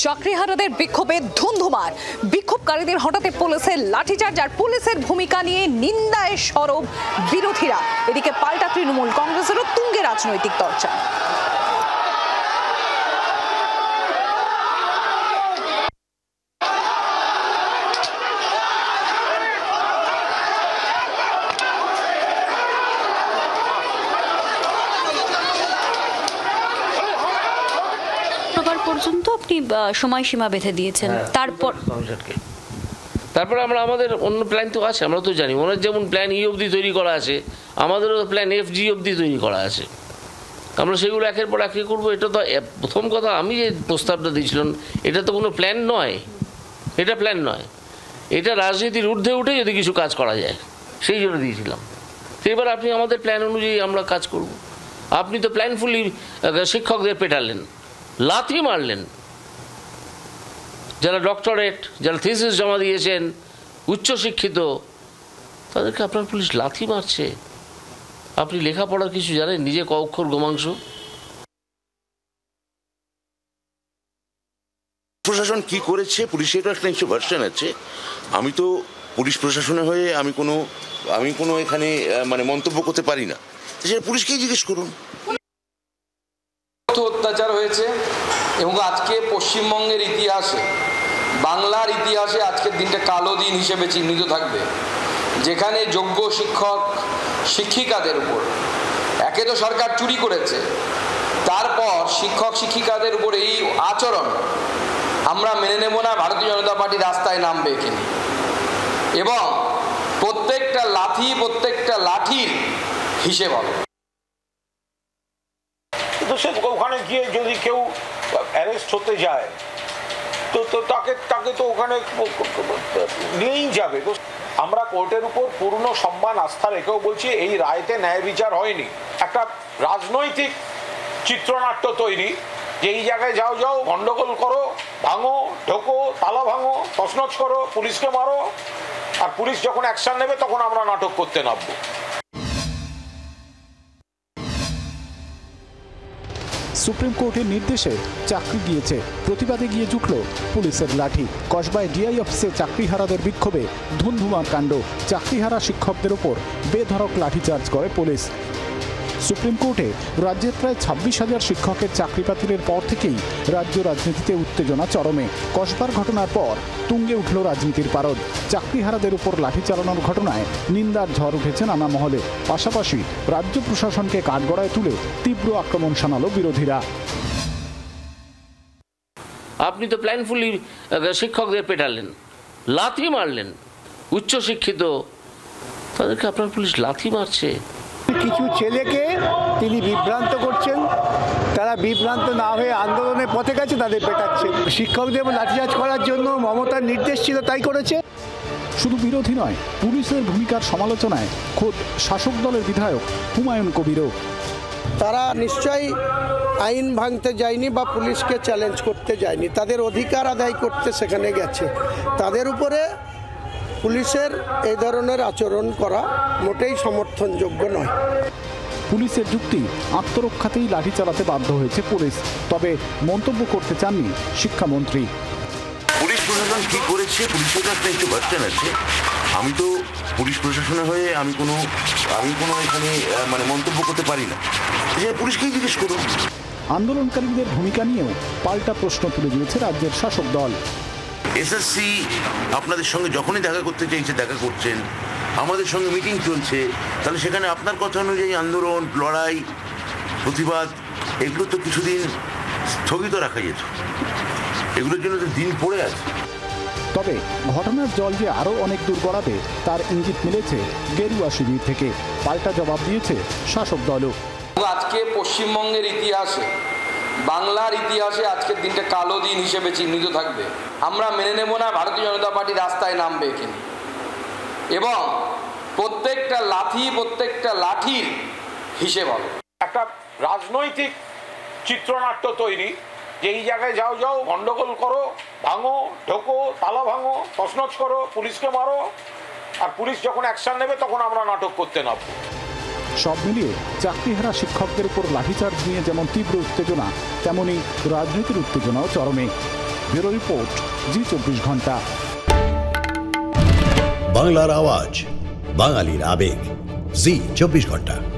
চাকরিহারাদের বিক্ষোভে ধুন্ধুমার। বিক্ষোভকারীদের হঠাৎ পুলিশের লাঠিচার্জ আর পুলিশের ভূমিকা নিয়ে নিন্দায় সরব বিরোধীরা। এদিকে পাল্টা তৃণমূল কংগ্রেসেরও তুঙ্গে রাজনৈতিক চর্চা। পর্যন্ত আপনি সময়সীমা বেঁধে দিয়েছেন, তারপর আমরা আমাদের অন্য প্ল্যান তো আছে, আমরা তো জানি ওনার যেমন প্ল্যান ই অবধি তৈরি করা আছে, আমাদেরও প্ল্যান FG অবধি তৈরি করা আছে। আমরা সেগুলো একের পর একে করবো। এটা তো প্রথম কথা, আমি যে প্রস্তাবটা দিয়েছিলাম এটা তো কোনো প্ল্যান নয়, এটা প্ল্যান নয়, এটা রাজনীতির ঊর্ধ্বে উঠে যদি কিছু কাজ করা যায় সেই জন্য দিয়েছিলাম। তো এবার আপনি আমাদের প্ল্যান অনুযায়ী আমরা কাজ করব। আপনি তো প্ল্যানফুলি শিক্ষকদের পেটালেন, লাথি মারলেন। যারা ডক্টরেট, যারা থিসিস জমা দিয়েছেন, উচ্চশিক্ষিত, তাদেরকে আপনার পুলিশ লাথি মারছে। আপনি লেখাপড়ার কিছু জানেন? নিজে ক অক্ষর গোমাংস। প্রশাসন কি করেছে, পুলিশেরও একটা নিশ্চয় ভার্সন আছে। আমি তো পুলিশ প্রশাসনের হয়ে আমি কোনো এখানে মানে মন্তব্য করতে পারি না। সেটা পুলিশকেই জিজ্ঞেস করুন। অত্যাচার হয়েছে এবং আজকে পশ্চিমবঙ্গের ইতিহাসে, বাংলার ইতিহাসে আজকের দিনটা কালো দিন হিসেবে চিহ্নিত থাকবে, যেখানে যোগ্য শিক্ষক শিক্ষিকাদের উপর একে তো সরকার চুরি করেছে, তারপর শিক্ষক শিক্ষিকাদের উপর এই আচরণ আমরা মেনে নেব না। ভারতীয় জনতা পার্টি রাস্তায় নামবে এখানে এবং প্রত্যেকটা লাঠির হিসেব হবে। তো সে ওখানে গিয়ে যদি কেউ অ্যারেস্ট হতে যায় তো তাকে তো ওখানে নিয়েই যাবে। তো আমরা কোর্টের উপর পূর্ণ সম্মান আস্থা রেখেও বলছি এই রায়তে ন্যায় বিচার হয়নি। একটা রাজনৈতিক চিত্রনাট্য তৈরি যে এই জায়গায় যাও গন্ডগোল করো, ভাঙো, ঢোকো, তালা ভাঙো, তছনছ করো, পুলিশকে মারো, আর পুলিশ যখন অ্যাকশন নেবে তখন আমরা নাটক করতে নামবো। সুপ্রিম কোর্টের নির্দেশে চাকরি গিয়েছে, প্রতিবাদে গিয়ে জুটল পুলিশের লাঠি। কসবায় ডিআই অফিসে চাকরিহারাদের বিক্ষোভে ধুন্ধুমার কাণ্ড। চাকরিহারা শিক্ষকদের ওপর বেধড়ক লাঠিচার্জ করে পুলিশ। সুপ্রিম কোর্টে রাজ্যের প্রায় 26,000 শিক্ষকের চাকরি বাতিলের পর থেকেই রাজ্য রাজনীতিতে উত্তেজনা চরমে। কসবার ঘটনার পর তুঙ্গে উঠল রাজনীতির পারদ। চাকরিহারাদের উপর লাঠি চালানোর ঘটনায় নিন্দার ঝড় উঠেছে নানা মহলে। পাশাপাশি রাজ্য প্রশাসনকে কাঠগড়ায় তুলে তীব্র আক্রমণ শানালো বিরোধীরা। আপনি তো প্ল্যানফুলি শিক্ষকদের পেটালেন, লাথি মারলেন। উচ্চশিক্ষিত, তাদেরকে আপনার পুলিশ লাথি মারছে। কিছু ছেলেকে তিনি বিভ্রান্ত করছেন, তারা বিভ্রান্ত না হয়ে আন্দোলনের পথে গেছে, তাদের পেটাচ্ছে। শিক্ষকদের লাঠিচার্জ করার জন্য মমতার নির্দেশ ছিল, তাই করেছে। শুধু বিরোধী নয়, পুলিশের ভূমিকার সমালোচনায় খোদ শাসক দলের বিধায়ক হুমায়ুন কবিরও। তারা নিশ্চয়ই আইন ভাঙতে যায়নি বা পুলিশকে চ্যালেঞ্জ করতে যায়নি, তাদের অধিকার আদায় করতে সেখানে গেছে। তাদের উপরে পুলিশের এই ধরনের আচরণ করা মোটেই সমর্থনযোগ্য নয়। পুলিশের যুক্তি, আত্মরক্ষাতেই লাঠি চালাতে বাধ্য হয়েছে পুলিশ। তবে মন্তব্য করতে চাননি শিক্ষামন্ত্রী। পুলিশ প্রশাসন কি করেছে, পুলিশের একটা একটু ভার্সন আছে। আমি তো পুলিশ প্রশাসনের হয়ে আমি কোনো এখানে মানে মন্তব্য করতে পারি না। সেটা পুলিশকেই জিজ্ঞেস করুন। আন্দোলনকারীদের ভূমিকা নিয়েও পাল্টা প্রশ্ন তুলে দিয়েছে রাজ্যের শাসক দল। SSC আপনাদের সঙ্গে যখনই দেখা করতে চাইছে দেখা করছেন, আমাদের সঙ্গে মিটিং চলছে, তাহলে সেখানে আপনার কথা অনুযায়ী আন্দোলন, লড়াই, প্রতিবাদ এগুলো তো কিছুদিন স্থগিত রাখা যেত। এগুলোর জন্য তো দিন পড়ে আছে। তবে ঘটনার জল যে আরও অনেক দূর গড়াবে তার ইঙ্গিত মিলেছে গেরুয়া শিবির থেকে। পাল্টা জবাব দিয়েছে শাসক দলও। আজকে পশ্চিমবঙ্গের ইতিহাসে, বাংলার ইতিহাসে আজকের দিনটা কালো দিন হিসেবে চিহ্নিত থাকবে। আমরা মেনে নেব না। ভারতীয় জনতা পার্টি রাস্তায় নামবে এখানে এবং প্রত্যেকটা লাঠির হিসেব হবে। একটা রাজনৈতিক চিত্রনাট্য তৈরি যে এই জায়গায় যাও গন্ডগোল করো, ভাঙো, ঢোকো, তালা ভাঙো, তছনছ করো, পুলিশকে মারো, আর পুলিশ যখন অ্যাকশন নেবে তখন আমরা নাটক করতে নামবো। সব মিলিয়ে চাকরিহারা শিক্ষকদের উপর লাঠিচার্জ নিয়ে যেমন তীব্র উত্তেজনা, তেমনি রাজনীতির উত্তেজনাও চরমে। ব্যুরো রিপোর্ট, জি24 ঘন্টা। বাংলার আওয়াজ, বাঙালির আবেগ, জি24 ঘন্টা।